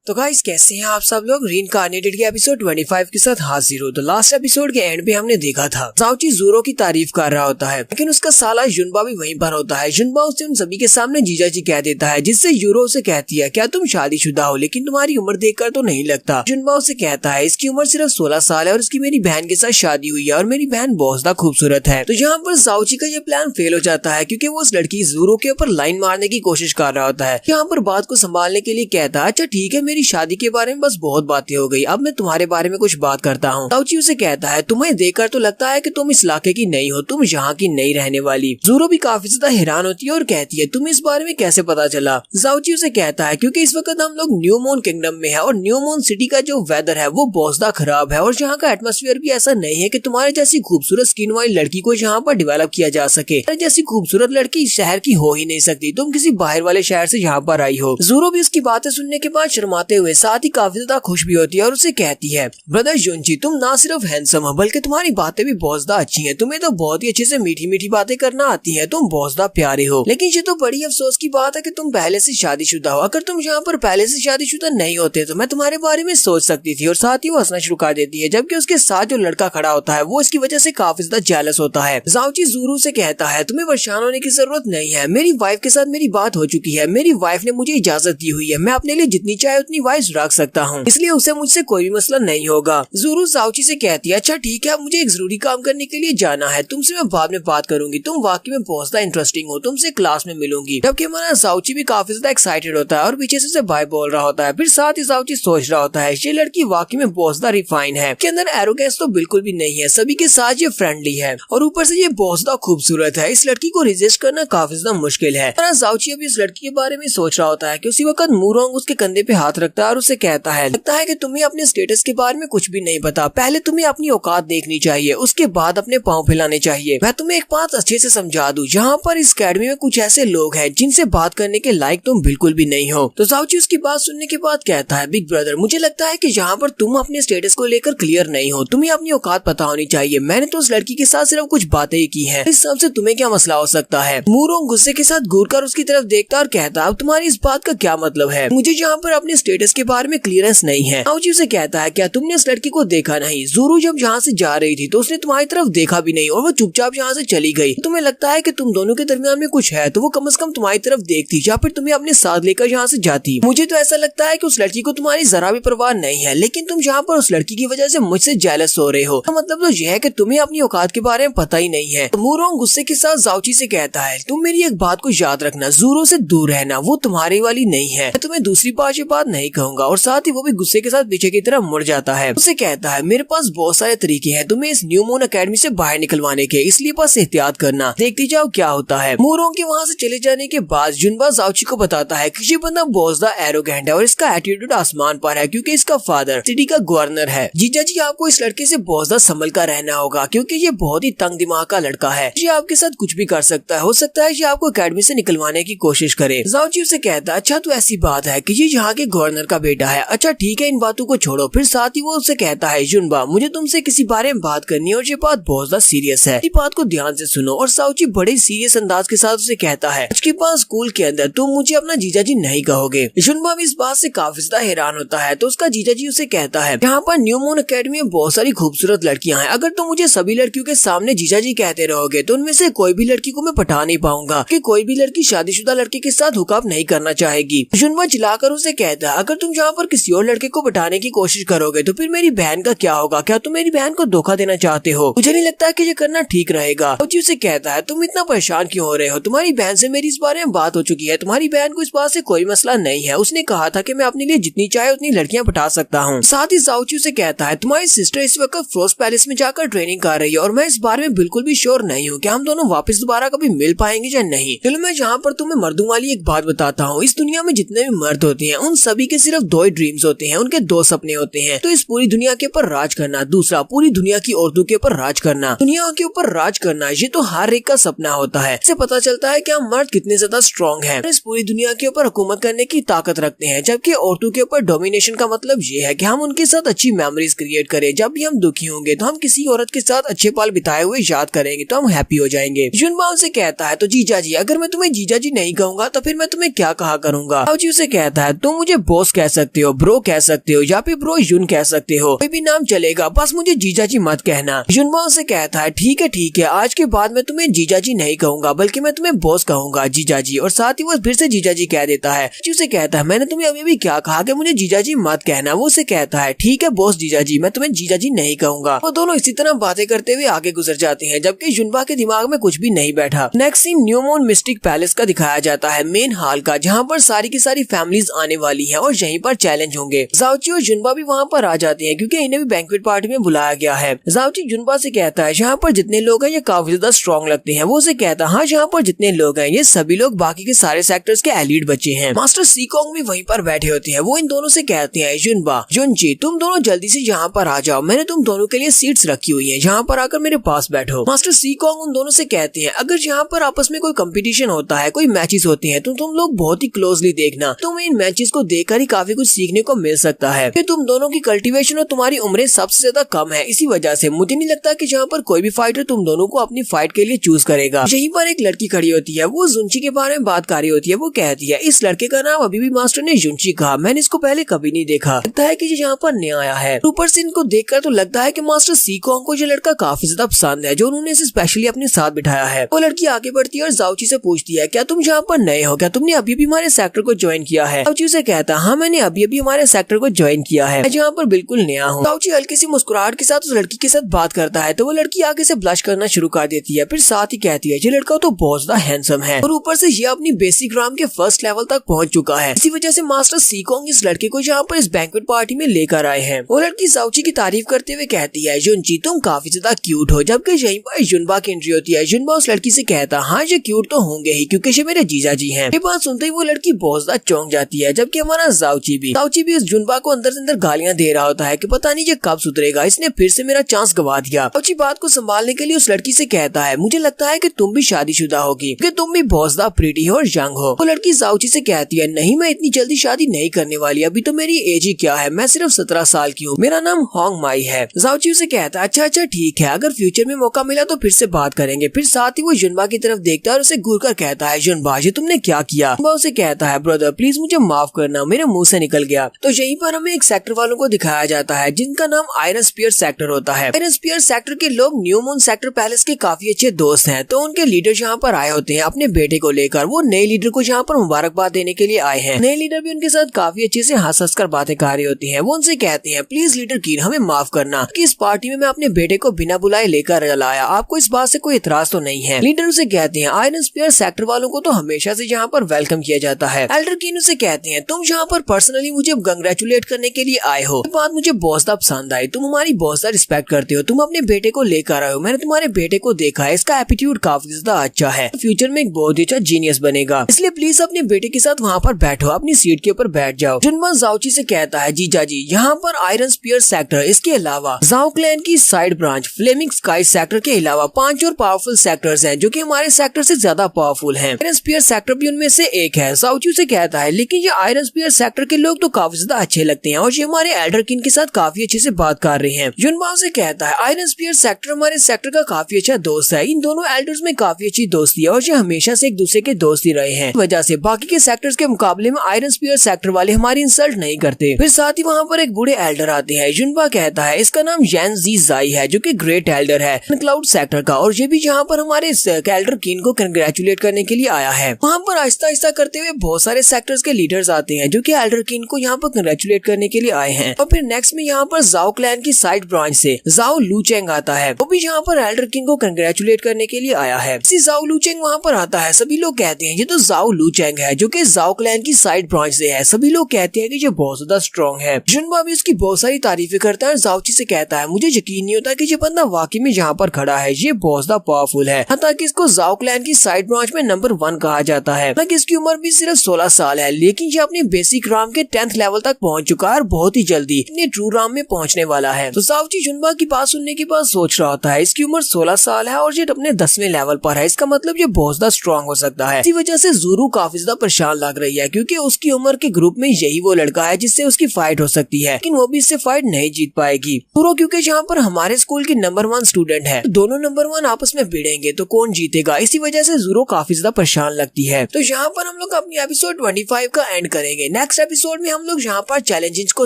तो गाइस कैसे हैं आप सब लोग। रीइंकार्नेटेड के एपिसोड 25 के साथ हाजिर हो। तो लास्ट एपिसोड के एंड पे हमने देखा था ज़ाओची ज़ोरो की तारीफ कर रहा होता है, लेकिन उसका साला जुनबा भी वहीं पर होता है। जुनबा उसे उन सभी के सामने जीजाजी कह देता है, जिससे यूरो उसे कहती है क्या तुम शादीशुदा हो, लेकिन तुम्हारी उम्र देखकर तो नहीं लगता। जुनबा उसे कहता है इसकी उम्र सिर्फ 16 साल है और इसकी मेरी बहन के साथ शादी हुई है और मेरी बहन बहुत ज्यादा खूबसूरत है। तो यहाँ पर ज़ाओची का ये प्लान फेल हो जाता है क्योंकि वो उस लड़की ज़ोरो के ऊपर लाइन मारने की कोशिश कर रहा होता है। यहाँ पर बात को संभालने के लिए कहता है अच्छा ठीक है, मेरी शादी के बारे में बस बहुत बातें हो गई, अब मैं तुम्हारे बारे में कुछ बात करता हूँ। ज़ाओची उसे कहता है तुम्हें देखकर तो लगता है कि तुम इस इलाके की नहीं हो, तुम यहाँ की नहीं रहने वाली। ज़ोरो भी काफी ज्यादा हैरान होती है और कहती है तुम्हें इस बारे में कैसे पता चला। ज़ाओची उसे कहता है क्योंकि इस वक्त हम लोग न्यू मून किंगडम में है और न्यू मून सिटी का जो वेदर है वो बहुत ज्यादा खराब है और यहाँ का एटमोस्फेयर भी ऐसा नहीं है कि तुम्हारे जैसी खूबसूरत स्किन वाली लड़की को यहाँ पर डेवलप किया जा सके। जैसी खूबसूरत लड़की शहर की हो ही नहीं सकती, तुम किसी बाहर वाले शहर से यहाँ पर आई हो। ज़ोरो भी उसकी बातें सुनने के बाद शर्माते हुए साथ ही काफी ज्यादा खुश भी होती है और उसे कहती है ब्रदर जुनची तुम ना सिर्फ हैंडसम हो बल्कि तुम्हारी बातें भी बहुत ज्यादा अच्छी हैं, तुम्हें तो बहुत ही अच्छे से मीठी मीठी बातें करना आती है, तुम बहुत ज्यादा प्यारे हो। लेकिन ये तो बड़ी अफसोस की बात है कि तुम पहले से शादीशुदा हो। अगर तुम यहाँ पर पहले से शादीशुदा नहीं होते तो मैं तुम्हारे बारे में सोच सकती थी। और साथ ही वो हंसना शुरू कर देती है, जबकि उसके साथ जो लड़का खड़ा होता है वो इसकी वजह से काफी ज्यादा जेलस होता है। ज़ाओची ज़ोरो से कहता है तुम्हें परेशान होने की जरूरत नहीं है, मेरी वाइफ के साथ मेरी बात हो चुकी है, मेरी वाइफ ने मुझे इजाजत दी हुई है, मैं अपने लिए जितनी चाहे उतनी वाइफ रख सकता हूँ, इसलिए उसे मुझसे कोई भी मसला नहीं होगा। ज़ोरो ज़ाओची से कहती है अच्छा ठीक है, अब मुझे एक जरूरी काम करने के लिए जाना है, तुमसे मैं बाद में बात करूंगी, तुम वाकई में बहुत ज्यादा इंटरेस्टिंग हो, तुमसे क्लास में मिलूंगी। जबकि हमारा ज़ाओची भी काफी ज्यादा एक्साइटेड होता है और पीछे से उसे बाय बोल रहा होता है। फिर साथ ही ज़ाओची सोच रहा होता है ये लड़की वाकई में बहुत ज्यादा रिफाइन है, के अंदर एरोगेंस तो बिल्कुल भी नहीं है, सभी के साथ ये फ्रेंडली है और ऊपर से ये बहुत ज्यादा खूबसूरत है, इस लड़की को रिजेक्ट करना काफी ज्यादा मुश्किल है। ज़ाओची अभी इस लड़की के बारे में सोच रहा होता है कि उसी वक्त मूरोंग उसके कंधे पे हाथ रखता है और उसे कहता है लगता है कि तुम्हें अपने स्टेटस के बारे में कुछ भी नहीं पता, पहले तुम्हें अपनी औकात देखनी चाहिए, उसके बाद अपने पाँव फैलाने चाहिए। मैं तुम्हें एक बात अच्छे से समझा दूं, यहाँ पर इस अकेडमी में कुछ ऐसे लोग हैं जिनसे बात करने के लायक तुम बिल्कुल भी नहीं हो। तो ज़ाओची उसकी बात सुनने के बाद कहता है बिग ब्रदर मुझे लगता है कि यहाँ पर तुम अपने स्टेटस को लेकर क्लियर नहीं हो, तुम्हें अपनी औकात पता होनी चाहिए, मैंने तो उस लड़की के साथ सिर्फ कुछ बातें ही की है, इस सब से तुम्हें क्या मसला हो सकता है। मूरोंग गुस्से के साथ घूरकर उसकी तरफ देखता और कहता अब तुम्हारी इस बात का क्या मतलब है, मुझे यहाँ पर अपने स्टेटस के बारे में क्लियरेंस नहीं है। ज़ाओची उसे कहता है क्या तुमने इस लड़की को देखा नहीं, ज़ोरो जब यहाँ से जा रही थी तो उसने तुम्हारी तरफ देखा भी नहीं और वो चुपचाप यहाँ से चली गई। तुम्हें लगता है कि तुम दोनों के दरमियान में कुछ है तो वो कम से कम तुम्हारी तरफ देखती या फिर तुम्हें अपने साथ लेकर यहाँ से जाती। मुझे तो ऐसा लगता है कि उस लड़की को तुम्हारी जरा भी परवाह नहीं है, लेकिन तुम यहाँ पर उस लड़की की वजह से मुझसे जेलस हो रहे हो, तो मतलब तो यह है कि तुम्हें अपनी औकात के बारे में पता ही नहीं है। मूरोंग गुस्से के साथ ज़ाओची से कहता है तुम मेरी एक बात को याद रखना, ज़ोरो से दूर रहना, वो तुम्हारी वाली नहीं है, मैं तुम्हें दूसरी बार ये बात नहीं कहूंगा। और साथ ही वो भी गुस्से के साथ पीछे की तरफ मुड़ जाता है। उसे कहता है मेरे पास बहुत सारे तरीके हैं तुम्हें इस न्यू मून अकेडमी से बाहर निकलवाने के, इसलिए बस एहतियात करना, देखती जाओ क्या होता है। मूरोंग के वहाँ से चले जाने के बाद जुनबा ज़ाओची को बताता है कि ये बंदा बहुत ज्यादा एरोगेंट है और इसका एटीट्यूड आसमान पर है क्योंकि इसका फादर सिटी का गवर्नर है। जीजा जी आपको इस लड़के से बहुत ज्यादा संभल कर रहना होगा क्योंकि ये बहुत ही तंग दिमाग का लड़का है, ये आपके साथ कुछ भी कर सकता है, हो सकता है ये आपको अकेडमी से निकलवाने की कोशिश करे। ज़ाओची उसे कहता है अच्छा तो ऐसी बात है कि ये यहाँ के गवर्नर का बेटा है, अच्छा ठीक है इन बातों को छोड़ो। फिर साथ ही वो उसे कहता है जुनबा मुझे तुमसे किसी बारे में बात करनी है और ये बात बहुत ज्यादा सीरियस है, इस बात को ध्यान से सुनो। और ज़ाओची बड़े सीरियस अंदाज के साथ उसे कहता है उसके पास स्कूल के अंदर तुम मुझे अपना जीजाजी नहीं कहोगे। जुनबा भी इस बात से काफी ज्यादा हैरान होता है तो उसका जीजाजी उसे कहता है यहाँ पर न्यू मून अकेडमी में बहुत सारी खूबसूरत लड़कियां हैं, अगर तुम मुझे सभी लड़कियों के सामने जीजाजी कहते रहोगे तो उनमें से कोई भी लड़की को मैं पटा नहीं पाऊंगा कि कोई भी लड़की शादीशुदा लड़के के साथ हुकअप नहीं करना चाहेगी। जुनबा चिल्लाकर उसे कहता है अगर तुम यहाँ पर किसी और लड़के को पटाने की कोशिश करोगे तो फिर मेरी बहन का क्या होगा, क्या तुम मेरी बहन को धोखा देना चाहते हो, मुझे नहीं लगता कि ये करना ठीक रहेगा। ज़ाओची उसे कहता है तुम इतना परेशान क्यों हो रहे हो, तुम्हारी बहन से मेरी इस बारे में बात हो चुकी है, तुम्हारी बहन को इस बात से कोई मसला नहीं है, उसने कहा था कि मैं अपने लिए जितनी चाहे उतनी लड़कियां पटा सकता हूँ। साथ ही ज़ाओची उसे कहता है तुम्हारी सिस्टर इस वक्त फ्रोस्ट पैलेस में जाकर ट्रेनिंग कर रही है और मैं इस बारे में बिल्कुल भी श्योर नहीं हूँ कि हम दोनों वापस दोबारा कभी मिल पाएंगे या नहीं। चलो मैं यहाँ पर तुम्हें मर्दों वाली एक बात बताता हूँ, इस दुनिया में जितने भी मर्द होते हैं उन सभी के सिर्फ दो ही ड्रीम्स होते हैं, उनके दो सपने होते हैं, तो इस पूरी दुनिया के ऊपर राज करना, दूसरा पूरी दुनिया की औरतों के ऊपर राज करना। दुनिया के ऊपर राज करना ये तो हर एक का सपना होता है, इससे पता चलता है कि हम मर्द कितने ज्यादा स्ट्रॉन्ग हैं, इस पूरी दुनिया के ऊपर हुकूमत करने की ताकत रखते हैं, जबकि औरतों के ऊपर डोमिनेशन का मतलब ये है कि हम उनके साथ अच्छी मेमोरीज क्रिएट करें, जब भी हम दुखी होंगे तो हम किसी औरत के साथ अच्छे पल बिताए हुए याद करेंगे तो हम हैप्पी हो जाएंगे। जुनबा उसे कहता है तो जीजा जी अगर मैं तुम्हें जीजा जी नहीं कहूंगा तो फिर मैं तुम्हें क्या कहा करूंगा। ज़ाओची उसे कहता है तुम मुझे बॉस कह सकते हो, ब्रो कह सकते हो या फिर ब्रो युन कह सकते हो, कोई भी नाम चलेगा, बस मुझे जीजा जी मत कहना। युनबा उसे कहता है ठीक है, आज के बाद मैं तुम्हें जीजा जी नहीं कहूंगा बल्कि मैं तुम्हें बॉस कहूंगा जीजा जी। और साथ ही वो फिर से जीजा जी कह देता है। उसे कहता है मैंने तुम्हें अभी भी क्या कहा कि मुझे जीजा जी मत कहना। वो उसे कहता है ठीक है बॉस जीजा जी, मैं तुम्हें जीजा जी नहीं कहूंगा। वो दोनों इसी तरह बातें करते हुए आगे गुजर जाते हैं जबकि युनबा के दिमाग में कुछ भी नहीं बैठा। Next scene new moon mystic palace का दिखाया जाता है, मेन हॉल का, जहाँ पर सारी की सारी फैमिलीज आने वाली है और यहीं पर चैलेंज होंगे। जाओची और युनबा भी वहाँ पर आ जाते हैं क्योंकि इन्हें भी बैंक्वेट पार्टी में बुलाया गया है। जाओची युनबा से कहता है यहाँ पर जितने लोग हैं ये काफी ज्यादा स्ट्रॉन्ग लगते हैं। वो उसे कहता है हाँ यहाँ पर जितने लोग हैं ये सभी लोग बाकी के सारे सेक्टर्स के एलीट बच्चे हैं। मास्टर सीकोंग भी वहीं पर बैठे होते हैं। वो इन दोनों से कहते हैं युनबा युनजी तुम दोनों जल्दी से यहाँ पर आ जाओ, मैंने तुम दोनों के लिए सीट्स रखी हुई है, यहाँ पर आकर मेरे पास बैठो। मास्टर सीकोंग उन दोनों से कहते हैं अगर यहाँ पर आपस में कोई कंपटीशन होता है, कोई मैचेस होते हैं तो तुम लोग बहुत ही क्लोजली देखना, तुम्हें इन मैचेस को देखकर ही काफी कुछ सीखने को मिल सकता है। फिर तुम दोनों की कल्टीवेशन और तुम्हारी उम्रें सबसे ज्यादा कम है, इसी वजह से मुझे नहीं लगता कि यहाँ पर कोई भी फाइटर तुम दोनों को अपनी फाइट के लिए चूज करेगा। यहीं पर एक लड़की खड़ी होती है, वो जुनची के बारे में बात कर रही होती है। वो कहती है इस लड़के का नाम अभी भी मास्टर ने जुनची कहा, मैंने इसको पहले कभी नहीं देखा, लगता है कि ये यहाँ पर नया आया है। ऊपर से इनको देखकर तो लगता है कि मास्टर सीकोंग को ये लड़का काफी ज्यादा पसंद है जो उन्होंने इसे स्पेशली अपने साथ बिठाया है। वो लड़की आगे बढ़ती है और जाओची से पूछती है क्या तुम यहाँ पर नए हो, क्या तुमने अभी भी हमारे सेक्टर को ज्वाइन किया है। जाओची से कहता है हाँ मैंने अभी अभी हमारे सेक्टर को ज्वाइन किया है, मैं यहाँ पर बिल्कुल नया हूँ। जाओची हल्की सी मुस्कुराहट के साथ उस लड़की के साथ बात करता है तो वो लड़की आगे से ब्लश करना शुरू कर देती है। फिर साथ ही कहती है ये लड़का तो बहुत ज्यादा हैंडसम है और ऊपर से ये अपनी बेसिक राम के फर्स्ट लेवल तक पहुंच चुका है। इसी वजह से मास्टर सीकोंग इस लड़के को यहाँ पर इस बैंक्वेट पार्टी में लेकर आए हैं। वो लड़की जाओची की तारीफ करते हुए कहती है युनजी तुम काफी ज्यादा क्यूट हो। जबकि यहीं पर युनबा की एंट्री होती है। युनबा उस लड़की से कहता है हाँ ये क्यूट तो होंगे ही क्योंकि ये मेरे जीजा जी हैं। ये बात सुनते ही वो लड़की बहुत ज्यादा चौंक जाती है। जबकि हमारा जाओची भी इस युनबा को अंदर से अंदर गालियां दे रहा होता है कि पता नहीं ये कब सुधरेगा, इसने फिर से मेरा चांस गवा दिया। जाओची बात को संभालने के लिए उस लड़की से कहता है मुझे लगता है कि तुम भी शादीशुदा होगी क्योंकि तुम भी बहुत ज्यादा प्रीटी हो और यंग हो। वो लड़की जाओची से कहती है नहीं मैं इतनी जल्दी शादी नहीं करने वाली, अभी तो मेरी एज ही क्या है, मैं सिर्फ 17 साल की हूँ, मेरा नाम होंग माई है। जाओची उसे कहता है अच्छा ठीक है, अगर फ्यूचर में मौका मिला तो फिर से बात करेंगे। फिर साथ ही वो युनबा की तरफ देखता है और उसे घूर कर कहता है युनबा ये तुमने क्या किया। युनबा उसे कहता है ब्रदर प्लीज मुझे माफ करना, मेरे मुंह से निकल गया। तो यहीं पर हमें एक सेक्टर वालों को दिखाया जाता है जिनका नाम आयरन स्पीयर सेक्टर होता है। आयरन स्पीयर सेक्टर के लोग न्यू मून सेक्टर पैलेस के काफी अच्छे दोस्त हैं। तो उनके लीडर यहाँ पर आए होते हैं अपने बेटे को लेकर। वो नए लीडर को यहाँ पर मुबारकबाद देने के लिए आए हैं। नए लीडर भी उनके साथ काफी अच्छे से हंस कर बातें कर रही होती हैं। वो उनसे कहते हैं प्लीज लीडर कीन हमें माफ करना कि इस पार्टी में मैं अपने बेटे को बिना बुलाए लेकर लाया, आपको इस बात से कोई इतराज तो नहीं है। लीडर उसे कहते हैं आयरन स्पीयर सेक्टर वालों को तो हमेशा से यहाँ पर वेलकम किया जाता है। एल्डर कीन उसे कहते हैं तुम यहाँ पर पर्सनली मुझे कंग्रेचुलेट करने के लिए आए हो, बात मुझे बहुत ज्यादा पसंद आई, तुम हमारी बहुत ज्यादा रिस्पेक्ट करते हो, तुम अपने बेटे को लेकर आए हो, मैंने तुम्हारे बेटे को देखा है, इसका एटीट्यूड काफी ज्यादा अच्छा है, फ्यूचर में एक बहुत ही अच्छा जीनियस बनेगा, इसलिए प्लीज अपने बेटे के साथ वहाँ पर बैठो, अपनी सीट के ऊपर बैठ जाओ। जुनबा जाओची से कहता है जीजा जी यहाँ पर आयरन स्पीयर सेक्टर, इसके अलावा जाओ क्लैन की side branch flaming sky sector के अलावा 5 और पावरफुल सेक्टर्स हैं जो कि हमारे सेक्टर से ज्यादा पावरफुल हैं। आयरन स्पीयर सेक्टर भी उनमें से एक है। जाओची से कहता है लेकिन ये आयरन स्पीयर सेक्टर के लोग तो काफी ज्यादा अच्छे लगते हैं और ये हमारे एल्डर किन के साथ काफी अच्छे से बात कर रहे हैं। जुनबा से कहता है आयरन स्पीयर सेक्टर हमारे सेक्टर का काफी अच्छा दोस्त है, इन दोनों एल्डर्स में काफी अच्छी दोस्ती है और ये हमेशा से एक दूसरे के दोस्त ही रहे हैं, वजह से बाकी के सेक्टर्स के मुकाबले में आयरन स्पीयर सेक्टर वाले हमारी इंसल्ट नहीं करते। फिर साथ ही वहाँ पर एक बूढ़े एल्डर आते हैं। जुनबा कहता है इसका नाम यन जी जाई है जो कि ग्रेट एल्डर है क्लाउड सेक्टर का और ये भी यहाँ पर हमारे एल्डर किन को कंग्रेचुलेट करने के लिए आया है। वहाँ पर आहिस्ता आहिस्ता करते हुए बहुत सारे सेक्टर्स के लीडर्स आते हैं जो कि एल्डर किन को यहाँ पर कंग्रेचुलेट करने के लिए आए हैं। और फिर नेक्स्ट में यहाँ पर जाओ क्लैन की साइड ब्रांच से जाओ लूचेंग आता है, वो भी यहाँ पर एल्डर किंग को कंग्रेचुलेट करने के लिए आया है। इसी जाओ लूचेंग वहाँ पर आता है। सभी लोग कहते हैं ये तो जाओ लूचेंग है जो कि जाओ क्लैन की साइड ब्रांच से है। सभी लोग कहते हैं कि ये बहुत ज्यादा स्ट्रॉन्ग है। जुनबा भी उसकी बहुत सारी तारीफें करता है। जाओची से कहता है मुझे यकीन नहीं होता कि ये बंदा वाकई में यहाँ पर खड़ा है, ये बहुत ज्यादा पावरफुल है, हालांकि इसको जाओ क्लैन की साइड ब्रांच में नंबर 1 कहा जाता है। हालांकि इसकी उम्र भी सिर्फ 16 साल है लेकिन ये अपने बेसिक राम के 10th लेवल तक पहुंच चुका है और बहुत ही जल्दी अपने ट्रू राम में पहुंचने वाला है। तो जाओची जुनबा की बात सुनने के बाद सोच रहा होता है इसकी उम्र 16 साल है और ये अपने 10वें लेवल पर है, इसका मतलब ये बहुत ज्यादा स्ट्रॉन्ग हो सकता है। इसी वजह से ज़ूरू काफी ज्यादा परेशान लग रही है क्योंकि उसकी उम्र के ग्रुप में यही वो लड़का है जिससे उसकी फाइट हो सकती है, लेकिन वो भी इससे फाइट नहीं जीत पाएगी। पूरा क्योंकि यहाँ पर हमारे स्कूल की नंबर 1 स्टूडेंट है, दोनों नंबर 1 आपस में भिड़ेंगे तो कौन जीतेगा, इसी वजह से ज़ूरू काफी ज्यादा परेशान लगती है। तो यहाँ पर हम लोग अपनी एपिसोड 25 का एंड करेंगे। नेक्स्ट एपिसोड में हम लोग यहाँ पर चैलेंजेस को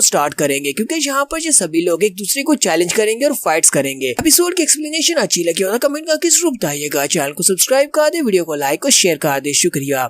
स्टार्ट करेंगे, क्योंकि यहाँ पर जो सभी लोग एक दूसरे को चैलेंज करेंगे और फाइट्स करेंगे। एपिसोड की एक्सप्लेनेशन अच्छी लगी हो तो कमेंट करके जरूर बताइएगा। चैनल को सब्सक्राइब कर दे, वीडियो को लाइक और शेयर कर दे। शुक्रिया।